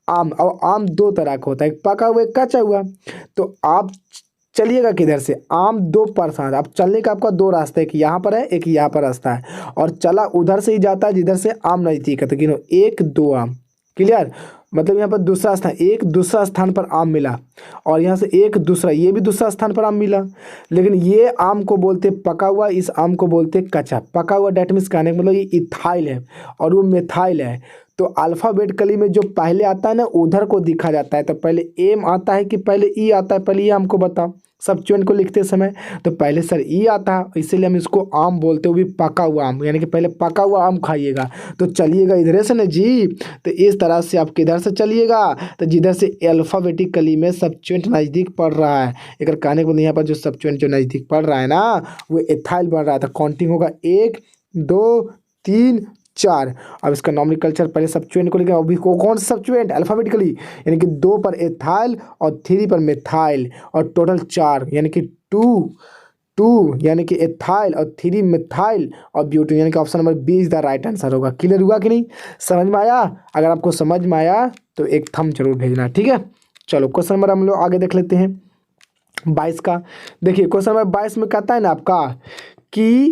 आम, और आम 2 तरह का होता है, एक पका हुआ एक कच्चा हुआ। तो आप चलिएगा किधर से, आम 2 परसेंट, आप चलने का आपका 2 रास्ता है, एक यहाँ पर है एक यहाँ पर रास्ता है, और चला उधर से ही जाता है जिधर से आम नजदीक है। तो गिनो 1 2 आम, क्लियर। मतलब यहाँ पर दूसरा स्थान, एक दूसरा स्थान पर आम मिला, और यहाँ से एक दूसरा, ये भी दूसरा स्थान पर आम मिला। लेकिन ये आम को बोलते पका हुआ, इस आम को बोलते कच्चा। पका हुआ डेट मीन्स कहने का मतलब ये इथाइल है और वो मिथाइल है। तो अल्फ़ाबेटिकली में जो पहले आता है ना उधर को दिखा जाता है। तो पहले एम आता है कि पहले ई आता है, पहले ये हमको बताओ सब्स्टिट्यूएंट को लिखते समय। तो पहले सर ई आता है, इसीलिए हम इसको आम बोलते हुए पका हुआ आम, यानी कि पहले पका हुआ आम खाइएगा। तो चलिएगा इधर से ना जी, तो इस तरह से आप किधर से चलिएगा, तो जिधर से अल्फ़ाबेटिकली में सब्स्टिट्यूएंट नज़दीक पड़ रहा है। अगर कहने को यहाँ पर जो सब्स्टिट्यूएंट जो नज़दीक पड़ रहा है ना वो एथाइल बन रहा है। तो काउंटिंग होगा 1 2 3 4। अब इसका नॉमरिकल्चर पहले सब्स्टिट्यूएंट को लिखा, अभी को कौन सा सब्स्टिट्यूएंट अल्फ़ाबेटिकली, यानी कि 2 पर एथाइल और 3 पर मिथाइल, और टोटल 4 यानी कि 2 यानी कि एथाइल और 3 मिथाइल और ब्यूटेन, यानी कि option number 20 the right answer होगा। क्लियर हुआ कि नहीं, समझ में आया। अगर आपको समझ में आया तो एक थंब जरूर भेजना, ठीक है। चलो क्वेश्चन नंबर हम लोग आगे देख लेते हैं। 22 का। देखिए क्वेश्चन नंबर 22 में कहता है ना आपका कि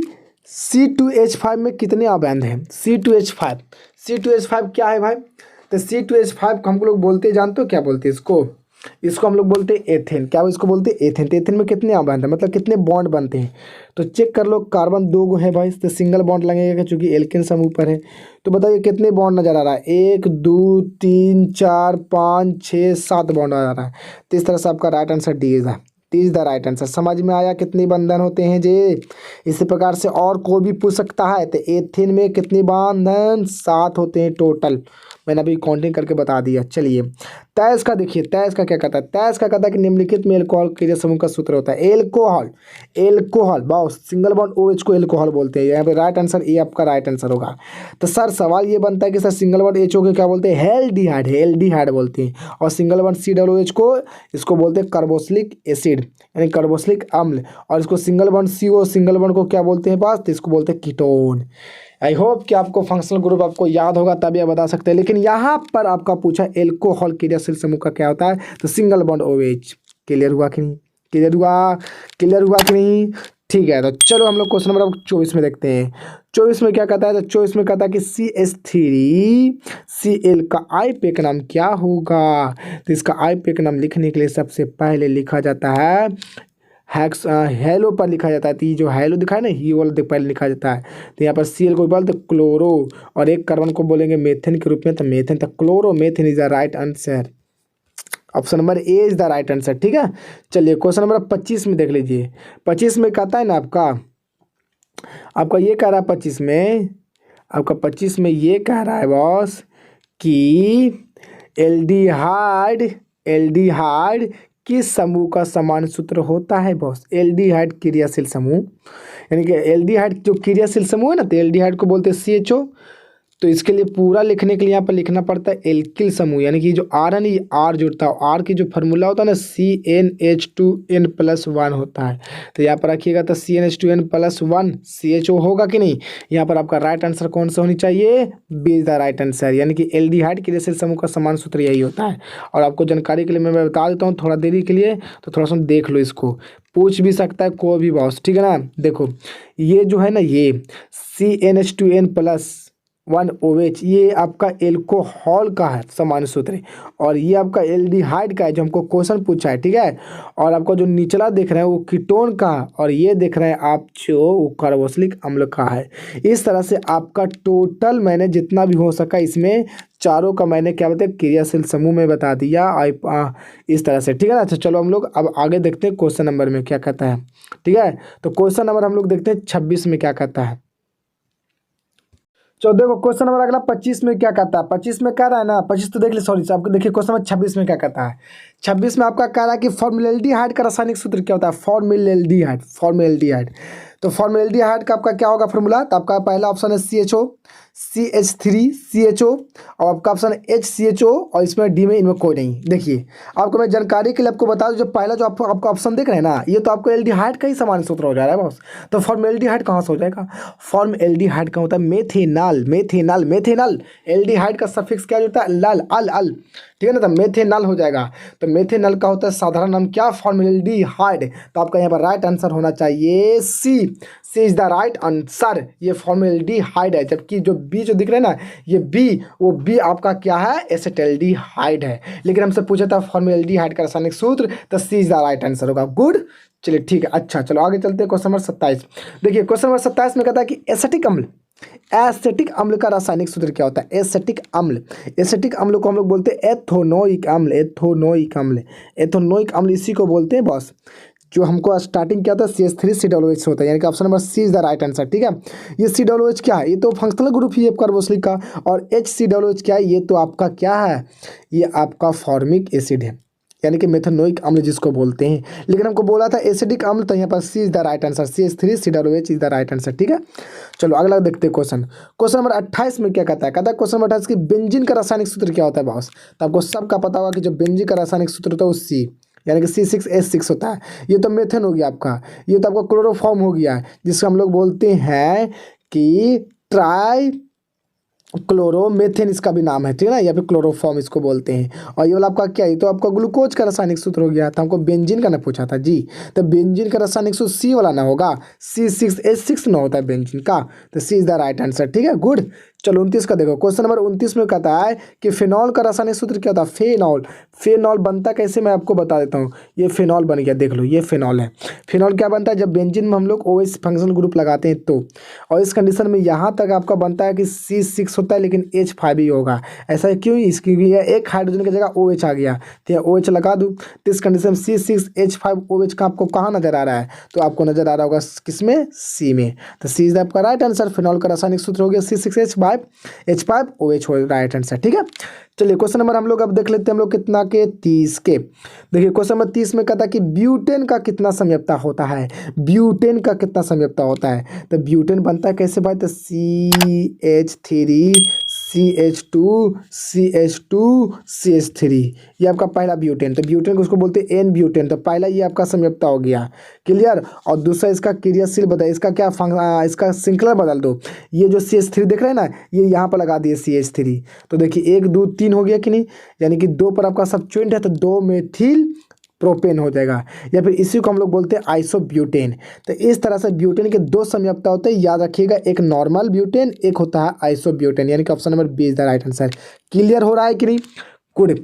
C2H5 में कितने अबैंध हैं। C2H5 क्या है भाई? तो C2H5 को हम लोग बोलते हैं, जानते हो क्या बोलते हैं इसको हम लोग बोलते हैं एथेन। क्या इसको बोलते हैं? एथेन। तो एथेन में कितने अबैंध हैं, मतलब कितने बॉन्ड बनते हैं? तो चेक कर लो, कार्बन 2 गो है भाई, तो सिंगल बॉन्ड लगेगा क्योंकि एल्केन समूह पर है। तो बताइए कितने बॉन्ड नजर आ रहा है? 1 2 3 4 5 6 7 बॉन्ड नजर आ रहा है। तो इस तरह से आपका right answer D is the right answer. समझ में आया कितने बंधन होते हैं जे? इसी प्रकार से और कोई भी पूछ सकता है। तो एथेन में कितने बंधन? 7 होते हैं टोटल। मैंने अभी काउंटिंग करके बता दिया। चलिए 23 का देखिए, 23 का क्या कहता है? 23 का कहता है कि निम्नलिखित में एल्कोहल क्रिया समूह का सूत्र होता है। Alcohol boss, single bond OH को एल्कोहल बोलते हैं। यहाँ पे राइट आंसर ए आपका राइट आंसर होगा। तो सर सवाल ये बनता है कि सर सिंगल बॉन्ड HO को क्या बोलते हैं? एल्डिहाइड बोलते हैं। और सिंगल बॉन्ड COOH को इसको बोलते हैं कार्बोक्सिलिक एसिड यानी कार्बोक्सिलिक अम्ल। और इसको single bond CO single bond को क्या बोलते हैं पास? तो इसको बोलते हैं कीटोन। आई होप कि आपको फंक्शनल ग्रुप आपको याद होगा, तभी आप बता सकते हैं। लेकिन यहाँ पर आपका पूछा एल्कोहल क्रियाशील समूह का क्या होता है? तो सिंगल बॉन्ड OH। क्लियर हुआ कि नहीं? क्लियर हुआ कि नहीं? ठीक है, तो चलो हम लोग क्वेश्चन नंबर 24 में देखते हैं। 24 में क्या कहता है? तो 24 में कहता है कि CH3Cl का आईपीए का नाम क्या होगा? तो इसका आईपीए का नाम लिखने के लिए सबसे पहले लिखा जाता है हेलो पर लिखा जाता है। तो ये जो हेलो दिखा है ना, ये वाला पहले लिखा जाता है। तो यहाँ पर Cl को बोलते क्लोरो और एक कार्बन को बोलेंगे मेथेन के रूप में। तो मेथेन, तो chloromethane is the right answer. Option number A is the right answer. ठीक है, चलिए क्वेश्चन नंबर 25 में देख लीजिए। 25 में कहता है ना आपका ये कह रहा है 25 में, आपका 25 में ये कह रहा है बॉस कि एल्डिहाइड किस समूह का समान सूत्र होता है बॉस? एल्डिहाइड क्रियाशील समूह, यानी कि एल्डिहाइड जो क्रियाशील समूह है ना, तो एल्डिहाइड को बोलते हैं CHO। तो इसके लिए पूरा लिखने के लिए यहाँ पर लिखना पड़ता है एल्किल समूह, यानी कि जो आर है ना, ये आर जुड़ता है। आर की जो फार्मूला होता है ना, CnH2n+1 होता है। तो यहाँ पर रखिएगा, तो CnH2n+1 CHO होगा कि नहीं? यहाँ पर आपका राइट आंसर कौन सा होनी चाहिए? B is the right answer, यानी कि एल्डिहाइड क्रियाशील समूह का समान सूत्र यही होता है। और आपको जानकारी के लिए मैं बता देता हूँ थोड़ा देरी के लिए, तो थोड़ा सा देख लो, इसको पूछ भी सकता है कोई भी बॉस। ठीक है ना, देखो ये जो है ना, ये CnH2n+1 OH ये आपका एल्कोहल का है समान सूत्र, और ये आपका एल्डिहाइड का है जो हमको क्वेश्चन पूछा है। ठीक है, और आपका जो निचला देख रहे हैं वो कीटोन का, और ये देख रहे हैं आप जो वो कार्बोक्सिलिक अम्ल का है। इस तरह से आपका टोटल मैंने जितना भी हो सका इसमें चारों का मैंने क्या बताया क्रियाशील समूह में बता दिया इस तरह से। ठीक है ना, अच्छा चलो हम लोग अब आगे देखते हैं क्वेश्चन नंबर में क्या कहता है। ठीक है, तो क्वेश्चन नंबर हम लोग देखते हैं 26 में क्या कहता है। चलो देखो क्वेश्चन नंबर अगला 25 में क्या कहता है। 25 में कह रहा है ना, 25 तो देख ली, सॉरी आपको देखिए क्वेश्चन नंबर 26 में क्या कहता है। 26 में आपका कह रहा है कि फॉर्मल्डिहाइड का रासायनिक सूत्र क्या होता है? फॉर्मल्डिहाइड। तो फॉर्मल्डिहाइड का आपका क्या होगा फॉर्मूला? तो आपका पहला ऑप्शन है CHO, CH3CHO, और आपका ऑप्शन HCHO, और इसमें डी में इनमें कोई नहीं। देखिए आपको मैं जानकारी के लिए आपको बता दूं, जो पहला जो आपका ऑप्शन देख रहे हैं ना, ये तो आपको एल्डिहाइड का ही समान सूत्र हो जा रहा है बॉस। तो फॉर्मल्डिहाइड कहाँ से हो जाएगा? फॉर्मल्डिहाइड का होता है मेथेनॉल। एल्डिहाइड का सफिक्स क्या होता है? अल। ठीक है ना, तो मेथेनॉल हो जाएगा। तो मेथेनॉल का होता है साधारण नाम क्या? फॉर्मल्डिहाइड। तो आपका यहाँ पर राइट आंसर होना चाहिए सी इज द राइट आंसर। ये फॉर्मल्डिहाइड है, जबकि जो बी जो दिख रहा है ना, ये वो बी आपका क्या है? एसिटाल्डिहाइड है। लेकिन हमसे पूछा था फॉर्मल्डिहाइड का रासायनिक सूत्र, तो सी इज द राइट आंसर होगा। गुड, चलिए ठीक है। अच्छा चलो आगे चलते हैं क्वेश्चन नंबर 27। देखिए क्वेश्चन नंबर 27 में कहता है कि एसिटिक अम्ल का रासायनिक सूत्र क्या होता है? एसिटिक अम्ल को हम लोग बोलते हैं एथोनोइक अम्ल, इसी को बोलते हैं बॉस। जो हमको स्टार्टिंग क्या था CH3COOH होता है, यानी कि option number C is the right answer. ठीक है, ये COOH क्या है? ये तो फंक्शनल ग्रुप ही है कार्बोक्सिलिक का। और HCOOH क्या है? ये तो आपका क्या है? ये आपका फॉर्मिक एसिड है, यानी कि मेथनोइक अम्ल जिसको बोलते हैं। लेकिन हमको बोला था एसिडिक अम्ल, तो यहाँ पर C is the right answer, CH3COOH is the right answer. ठीक है, चलो अगला देखते हैं क्वेश्चन नंबर 28 में क्या कहता है। कहता है क्वेश्चन नंबर 28 की बेंजीन का रासायनिक सूत्र क्या होता है बॉस? तो आपको सबका पता होगा कि जो बेंजीन का रासायनिक सूत्र होता है वो C, यानी कि C6H6 होता है। ये तो मेथन हो गया आपका, ये तो आपका क्लोरोफॉर्म हो गया, जिसको हम लोग बोलते हैं कि क्लोरोमेथेन इसका भी नाम है, ठीक है ना, या फिर क्लोरोफॉर्म इसको बोलते हैं। और ये वाला आपका क्या है, तो आपका ग्लूकोज का रासायनिक सूत्र हो गया। तो हमको बेंजीन का ना पूछा था जी, तो बेंजीन का रासायनिक सूत्र सी वाला ना होगा, C6H6 ना होता है बेंजीन का, तो सी इज द राइट आंसर। ठीक है, गुड। चलो 29 का देखो, क्वेश्चन नंबर 29 में कहता है कि फिनॉल का रासायनिक सूत्र क्या होता है, फेनॉल। फेनॉल बनता कैसे, मैं आपको बता देता हूँ। ये फेनॉल बन गया, देख लो ये फेनॉल है। फिनॉल क्या बनता है, जब बेंजीन में हम लोग OH फंक्शनल ग्रुप लगाते हैं तो, और इस कंडीशन में यहाँ तक आपका बनता है कि C6 होता है लेकिन H5 ही होगा। ऐसा क्यों, इसकी ये एक हाइड्रोजन की जगह OH आ गया, तो यहाँ OH लगा दूँ, तो इस कंडीशन में C6H5OH का आपको कहाँ नजर आ रहा है, तो आपको नजर आ रहा होगा किसमें, सी में। तो सी इज आपका राइट आंसर। फिनॉल का रासायनिक सूत्र हो गया C6H5OH हो राइट आंसर। ठीक है, चलिए क्वेश्चन नंबर हम लोग अब देख लेते हैं हम लोग कितना के 30 के। देखिए क्वेश्चन नंबर 30 में कहता है कि ब्यूटेन का कितना संयुक्ता होता है, ब्यूटेन का कितना संयुक्ता होता है। तो ब्यूटेन बनता है कैसे भाई, तो CH3 CH2 CH2 CH3, ये आपका पहला ब्यूटेन। तो ब्यूटेन को उसको बोलते हैं एन ब्यूटेन, तो पहला ये आपका संयुक्ता हो गया, क्लियर। और दूसरा इसका क्रियाशील बताइए, इसका क्या इसका श्रृंखला बदल दो। ये जो CH3 देख रहे हैं ना, ये यहाँ पर लगा दिए CH3, तो देखिए 1 2 3 हो गया कि नहीं, यानी कि 2 पर आपका सब्स्टिट्यूएंट है, तो 2 मेथिल प्रोपेन हो जाएगा, या फिर इसी को हम लोग बोलते हैं आइसोब्यूटेन। तो इस तरह से ब्यूटेन के 2 संयुक्ता होते हैं, याद रखिएगा, एक नॉर्मल ब्यूटेन, एक होता है आइसोब्यूटेन, यानी कि option number B is the right answer. Clear हो रहा है कि नहीं, गुड।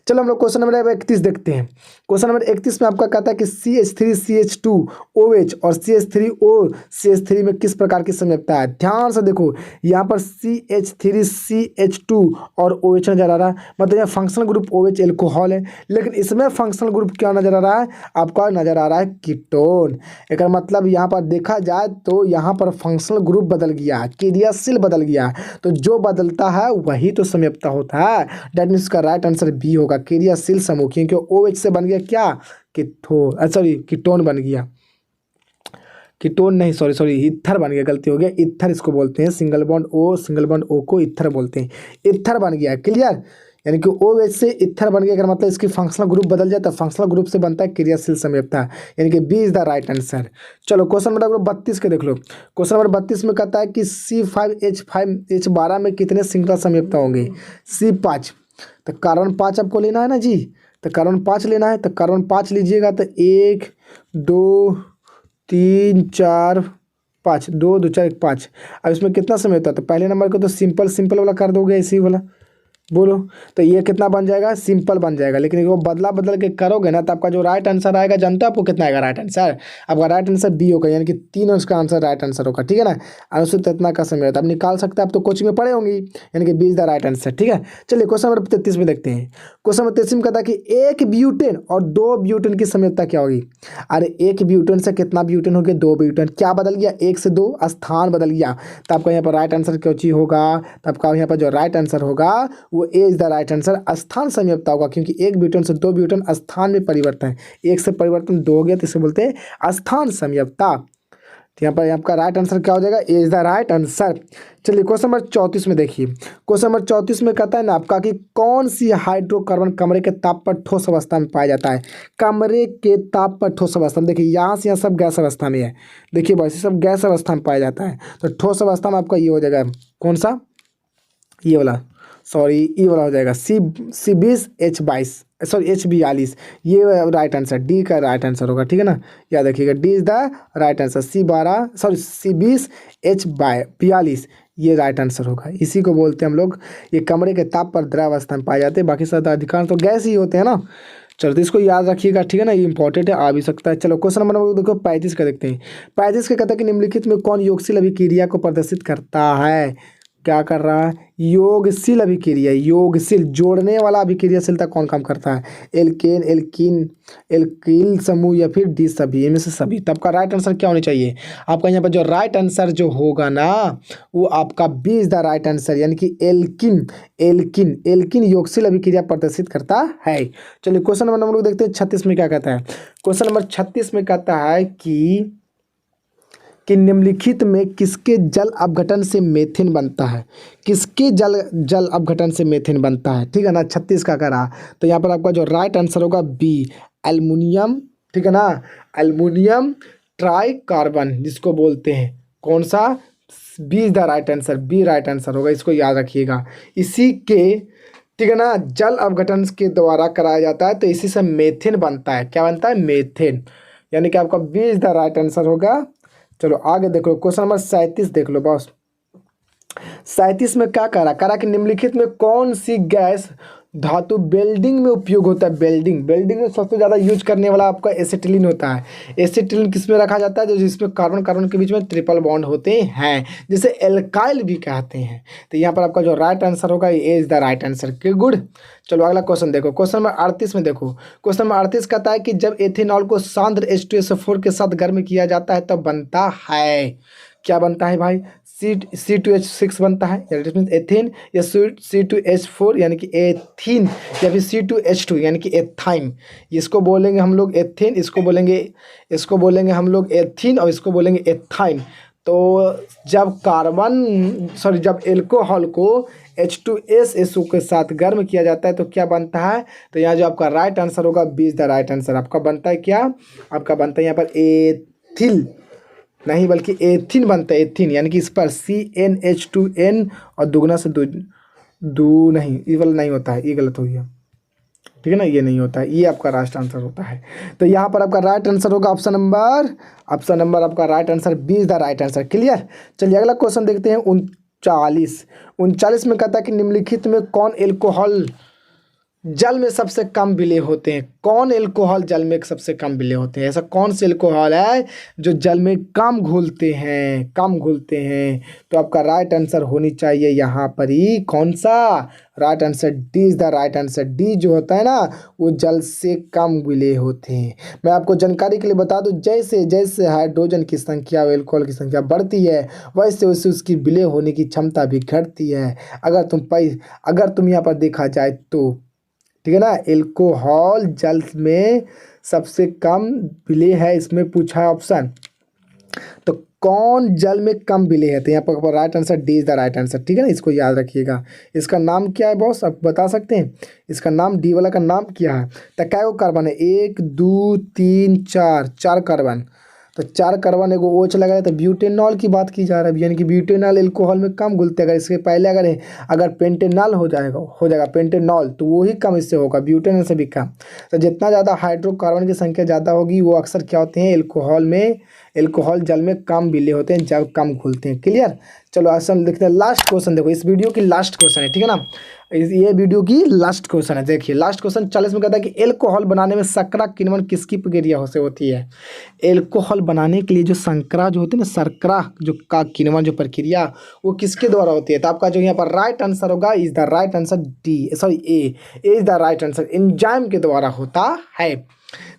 चलो हम लोग क्वेश्चन नंबर 31 देखते हैं। क्वेश्चन नंबर 31 में आपका कहता है कि CH3 CH2OH और CH3O CH3 में किस प्रकार की संयुक्ता है। ध्यान से देखो, यहाँ पर CH3 CH2 और OH नजर आ रहा है, मतलब यहाँ फंक्शनल ग्रुप OH एल्कोहल है, लेकिन इसमें फंक्शनल ग्रुप क्या नजर आ रहा है, आपका नजर आ रहा है कीटोन। एक मतलब यहाँ पर देखा जाए तो यहाँ पर फंक्शनल ग्रुप बदल गया, क्रियाशील बदल गया, तो जो बदलता है वही तो संयुक्ता होता है। दैट मीन्स का राइट आंसर बी होगा, क्रियाशील समूह, क्योंकि OH से बन गया क्या, सॉरी कीटोन बन गया, कीटोन नहीं, सॉरी इथर बन गया, गलती हो गया, इथर इसको बोलते हैं, सिंगल बॉन्ड O को इथर बोलते हैं, इथर बन गया, क्लियर। यानी कि OH से इथर बन गया, अगर मतलब इसकी फंक्शनल ग्रुप बदल जाए तो फंक्शनल ग्रुप से बनता है क्रियाशील संयुक्ता, यानी कि B is the right answer. चलो क्वेश्चन नंबर 32 के देख लो। क्वेश्चन नंबर 32 में कहता है कि C5H5H12 में कितने श्रृंखला संयुक्ता होंगे, C5, तो कार्बन 5 आपको लेना है ना जी, तो कार्बन 5 लेना है, तो कार्बन 5 लीजिएगा, तो 1 2 3 4 5, 2 2 4 1 5। अब इसमें कितना समय होता है, तो पहले नंबर को तो सिंपल वाला कर दोगे, इसी वाला बोलो, तो ये कितना बन जाएगा, सिंपल बन जाएगा, लेकिन वो बदल के करोगे ना तो आपका जो राइट आंसर आएगा, जानते हो आपको कितना आएगा राइट आंसर, आपका राइट आंसर बी होगा, यानी कि 3 उसका आंसर राइट आंसर होगा। ठीक है ना, अनुसूचित इतना का समय होता है, आप निकाल सकते हैं, आप तो कोचिंग में पढ़े होंगे, यानी कि B is the right answer. ठीक है, चलिए क्वेश्चन नंबर 33 में देखते हैं। क्वेश्चन नंबर 33 में कहता है कि 1 ब्यूटेन और 2 ब्यूटेन की संयुक्ता क्या होगी। अरे 1 ब्यूटेन से कितना ब्यूटेन हो गया, 2 ब्यूटेन, क्या बदल गया, 1 से 2 स्थान बदल गया, तो आपका यहाँ पर राइट आंसर क्या चीज होगा, तो आपका यहाँ पर जो राइट आंसर होगा वो ए इज द राइट आंसर, स्थान संयुक्ता होगा, क्योंकि 1 ब्यूटेन से 2 ब्यूटेन स्थान में परिवर्तन है, 1 से परिवर्तन 2 हो गया, तो इसे बोलते हैं स्थान संयुक्ता। तो यहाँ पर आपका राइट आंसर क्या हो जाएगा, ए इज द राइट आंसर। चलिए क्वेश्चन नंबर 34 में देखिए। क्वेश्चन नंबर 34 में कहता है ना आपका कि कौन सी हाइड्रोकार्बन कमरे के ताप पर ठोस अवस्था में पाया जाता है। कमरे के ताप पर ठोस अवस्था में, देखिए यहाँ से यहाँ सब गैस अवस्था में है, देखिए वैसे सब गैस अवस्था में पाया जाता है, तो ठोस अवस्था में आपका ये हो जाएगा, कौन सा, ये वाला, सॉरी ये वाला हो जाएगा C20H22, सॉरी H42, ये राइट आंसर, डी का राइट आंसर होगा। ठीक है ना, याद रखिएगा, D is the right answer, C20H42 ये राइट आंसर होगा। इसी को बोलते हैं हम लोग, ये कमरे के ताप पर द्रवावस्था में पाए जाते हैं, बाकी सब अधिकांश तो गैस ही होते हैं ना। चलो तो इसको याद रखिएगा, ठीक है ना, ये इंपॉर्टेंट है, आ भी सकता है। चलो क्वेश्चन नंबर देखो 35 का देखते हैं। 35 का कहता है कि निम्नलिखित में कौन योगशील अभिक्रिया को प्रदर्शित करता है, क्या कर रहा है, योगशील अभिक्रिया, योगशील जोड़ने वाला अभिक्रियाशीलता कौन काम करता है, एल्केन एल्कीन एल्किल समूह या फिर डी सभी, इनमें से सभी। तब का राइट आंसर क्या होना चाहिए, आपका यहाँ पर जो राइट आंसर जो होगा ना वो आपका B is the right answer, यानी कि एल्किन एल्किन एल्किन योगशील अभिक्रिया प्रदर्शित करता है। चलिए क्वेश्चन नंबर हम लोग देखते हैं 36 में क्या कहता है। क्वेश्चन नंबर 36 में कहता है कि निम्नलिखित में किसके जल अपघटन से मेथेन बनता है, किसके जल अपघटन से मेथेन बनता है। ठीक है ना, 36 का करा, तो यहाँ पर आपका जो राइट आंसर होगा बी, एल्युमिनियम। ठीक है ना, एल्युमिनियम ट्राई कार्बन जिसको बोलते हैं, कौन सा, B is the right answer, B right answer होगा, इसको याद रखिएगा। इसी के ठीक है ना, जल अपघटन के द्वारा कराया जाता है, तो इसी से मेथेन बनता है। क्या बनता है? मेथेन, यानी कि आपका B is the right answer होगा। चलो आगे देख लो, क्वेश्चन नंबर 37 देख लो बॉस। 37 में क्या करा कि निम्नलिखित में कौन सी गैस धातु वेल्डिंग में उपयोग होता है? वेल्डिंग में सबसे ज़्यादा यूज करने वाला आपका एसिटिलीन होता है। एसिटिलीन किस में रखा जाता है? जो जिसमें कार्बन कार्बन के बीच में ट्रिपल बॉन्ड होते हैं, जिसे एल्काइल भी कहते हैं। तो यहाँ पर आपका जो राइट आंसर होगा, A is the right answer. Good. चलो अगला क्वेश्चन देखो, क्वेश्चन नंबर 38 में देखो। क्वेश्चन नंबर 38 कहता है कि जब एथेनॉल को सांद्र H2SO4 के साथ गर्म किया जाता है तब बनता है, क्या बनता है भाई? C2H6 बनता है, एथेन, या C2H4 यानी कि एथीन, या फिर C2H2 यानी कि एथाइन। इसको बोलेंगे हम लोग एथेन, इसको बोलेंगे हम लोग एथीन, और इसको बोलेंगे एथाइन। तो जब एल्कोहल को H2SSO के साथ गर्म किया जाता है तो क्या बनता है? तो यहाँ जो आपका राइट आंसर होगा, B is the right answer. आपका बनता है क्या? आपका बनता है यहाँ पर एथिल नहीं बल्कि एथिन बनता है, एथिन, यानी कि इस पर CnH2n और दुगना से दो नहीं, ये वाला नहीं होता है, ये गलत हो गया, ठीक है ना, ये नहीं होता है, ये आपका राइट आंसर होता है। तो यहाँ पर आपका राइट आंसर होगा ऑप्शन नंबर आपका right answer B is the right answer. Clear. चलिए अगला क्वेश्चन देखते हैं। 39 में कहता है कि निम्नलिखित में कौन एल्कोहल जल में सबसे कम विलेय होते हैं? कौन एल्कोहल जल में सबसे कम विलेय होते हैं? ऐसा कौन से एल्कोहल है जो जल में कम घुलते हैं? तो आपका राइट आंसर होनी चाहिए यहाँ पर ही कौन सा? Right answer D is the right answer. D जो होता है ना, वो जल से कम विलेय होते हैं। मैं आपको जानकारी के लिए बता दूं, जैसे जैसे हाइड्रोजन की संख्या, एल्कोहल की संख्या बढ़ती है, वैसे वैसे उसकी विलेय होने की क्षमता भी घटती है। अगर तुम यहाँ पर देखा जाए तो, ठीक है ना, एल्कोहल जल में सबसे कम विलेय है, इसमें पूछा है ऑप्शन। तो कौन जल में कम विलेय है? तो यहाँ पर right answer D is the right answer, ठीक है ना, इसको याद रखिएगा। इसका नाम क्या है बॉस, आप बता सकते हैं? इसका नाम, डी वाला का नाम क्या है? तो क्या वो कार्बन है? 1 2 3 4 कार्बन। तो 4 कार्बन एगो OH लगा है, तो ब्यूटेनॉल की बात की जा रही है, यानी कि ब्यूटेनॉल एल्कोहल में कम घुलते हैं। अगर इसके पहले अगर पेंटेनॉल हो जाएगा पेंटेनॉल, तो वो ही कम इससे होगा, ब्यूटेनॉल से भी कम। तो जितना ज़्यादा हाइड्रोकार्बन की संख्या ज़्यादा होगी, वो अक्सर क्या होते हैं? एल्कोहल जल में कम विलेय होते हैं, जब कम घुलते हैं। क्लियर। चलो आसान देखते हैं। लास्ट क्वेश्चन देखो, इस वीडियो की लास्ट क्वेश्चन है, ठीक है ना, ये वीडियो की लास्ट क्वेश्चन है। देखिए लास्ट क्वेश्चन 40 में कहता है कि एल्कोहल बनाने में शर्करा किण्वन किसकी प्रक्रिया से होती है? एल्कोहल बनाने के लिए जो शर्करा जो होती है ना, शर्करा जो का किण्वन जो प्रक्रिया, वो किसके द्वारा होती है? तो आपका जो यहाँ पर राइट आंसर होगा, is the right answer A is the right answer, enzyme के द्वारा होता है।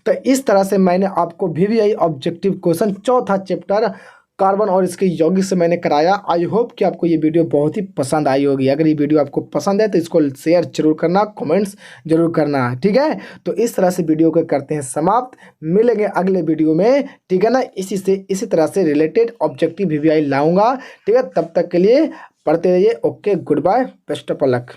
तो इस तरह से मैंने आपको VVI ऑब्जेक्टिव क्वेश्चन चौथा चैप्टर कार्बन और इसके यौगिक से मैंने कराया। आई होप कि आपको ये वीडियो बहुत ही पसंद आई होगी। अगर ये वीडियो आपको पसंद है तो इसको शेयर जरूर करना, कमेंट्स जरूर करना, ठीक है। तो इस तरह से वीडियो को करते हैं समाप्त, मिलेंगे अगले वीडियो में, ठीक है ना। इसी तरह से रिलेटेड ऑब्जेक्टिव VVI लाऊंगा, ठीक है। तब तक के लिए पढ़ते रहिए। Okay, goodbye, best of luck.